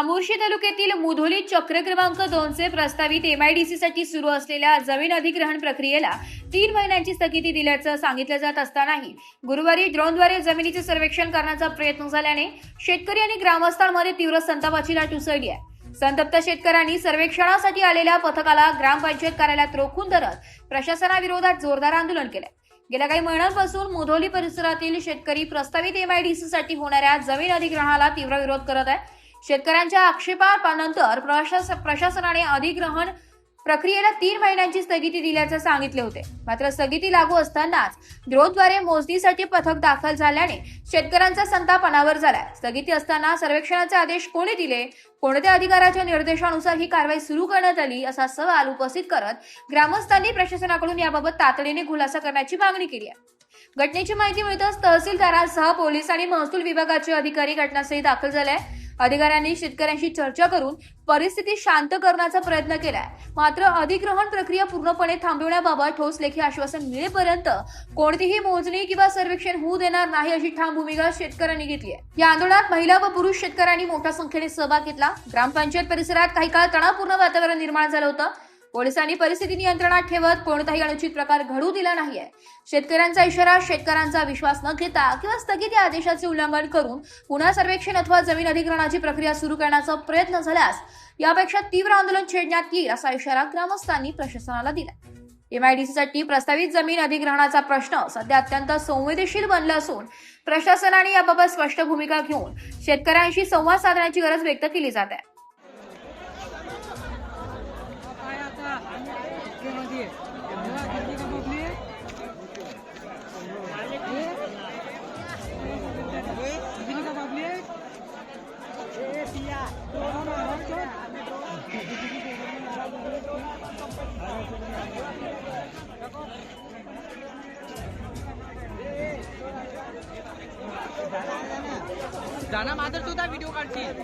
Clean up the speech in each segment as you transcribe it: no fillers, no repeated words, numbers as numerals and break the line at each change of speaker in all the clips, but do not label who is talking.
चामोर्शी तालुक्यातील मुधोली चक्र क्रमांक 2 चे प्रस्तावित एमआयडीसी साठी सुरू असलेल्या जमीन अधिग्रहण प्रक्रियेला 3 महिन्यांची स्थगिती दिल्याचं सांगितलं जात असतानाही गुरुवारी ड्रोनद्वारे जमिनीचे सर्वेक्षण करण्याचा प्रयत्न झाल्याने शेतकरी आणि ग्रामस्थांमध्ये तीव्र संतापाची लाट उसळली आहे। संतप्त शेतकऱ्यांनी सर्वेक्षणासाठी आलेल्या पथकाला ग्रामपंचायत कार्यालयात रोखून धरत प्रशासनाविरोधात जोरदार आंदोलन केले। गेल्या काही महिन्यांपासून मुधोली परिसरातील शेतकरी प्रस्तावित एमआयडीसी साठी होणाऱ्या जमीन अधिग्रहणाला तीव्र विरोध करत आहे। शेतकऱ्यांच्या आक्षेपानंतर प्रशासनाने अधिग्रहण प्रक्रियेला 3 महिन्यांची स्थगिती दिल्याचे सांगितले होते। मात्र स्थगिती लागू असतानाच ड्रोनद्वारे मोजणीसाठी पथक दाखल झाल्याने शेतकऱ्यांचा संताप अनावर झालाय। स्थगिती असताना सर्वेक्षणाचे आदेश कोणी दिले, कोणत्या अधिकाऱ्याच्या निर्देशानुसार ही कारवाई सुरू करण्यात आली, असा सवाल उपस्थित करत ग्रामस्थांनी प्रशासनाकडून याबाबत तातडीने खुलासा करण्याची मागणी केली आहे। घटनेची माहिती मिळताच तहसीलदारांसह पोलीस आणि महसूल विभागाचे अधिकारी घटनास्थळी दाखल झाले। अधिकाऱ्यांनी शेतकऱ्यांशी चर्चा करून परिस्थिती शांत करण्याचा प्रयत्न केलाय। मात्र अधिग्रहण प्रक्रिया पूर्णपणे थांबवण्याबाबत ठोस लेखी आश्वासन मिळेपर्यंत कोणतीही मोजणी किंवा सर्वेक्षण होऊ देणार नाही, अशी ठाम भूमिका शेतकऱ्यांनी घेतली आहे। या आंदोलनात महिला व पुरुष शेतकऱ्यांनी मोठ्या संख्येने सहभाग घेतला। ग्रामपंचायत परिसरात काही काळ तणावपूर्ण वातावरण निर्माण झालं होतं। पोलिसांनी परिस्थिती नियंत्रणात ठेवत कोणताही अनुचित प्रकार घडू दिला नाहीये। शेतकऱ्यांचा इशारा, शेतकऱ्यांचा विश्वास न घेता किंवा स्थगिती आदेशाचे उल्लंघन करून पुन्हा सर्वेक्षण अथवा जमीन अधिग्रहणाची प्रक्रिया सुरू करण्याचा प्रयत्न झाल्यास यापेक्षा तीव्र आंदोलन छेडण्यात येईल, असा इशारा ग्रामस्थांनी प्रशासनाला दिला। एमआयडीसीसाठी प्रस्तावित जमीन अधिग्रहणाचा प्रश्न सध्या अत्यंत संवेदनशील बनला असून प्रशासनाने याबाबत स्पष्ट भूमिका घेऊन शेतकऱ्यांशी संवाद साधण्याची गरज व्यक्त केली जात आहे।
जाना मात्र सुद्धा व्हिडिओ काढतील।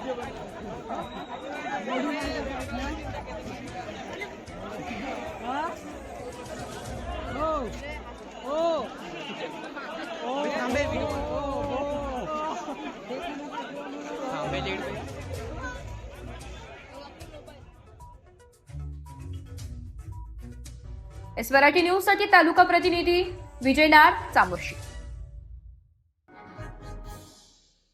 मराठी न्यूज साठी तालुका प्रतिनिधी विजय नार, चामोर्शी।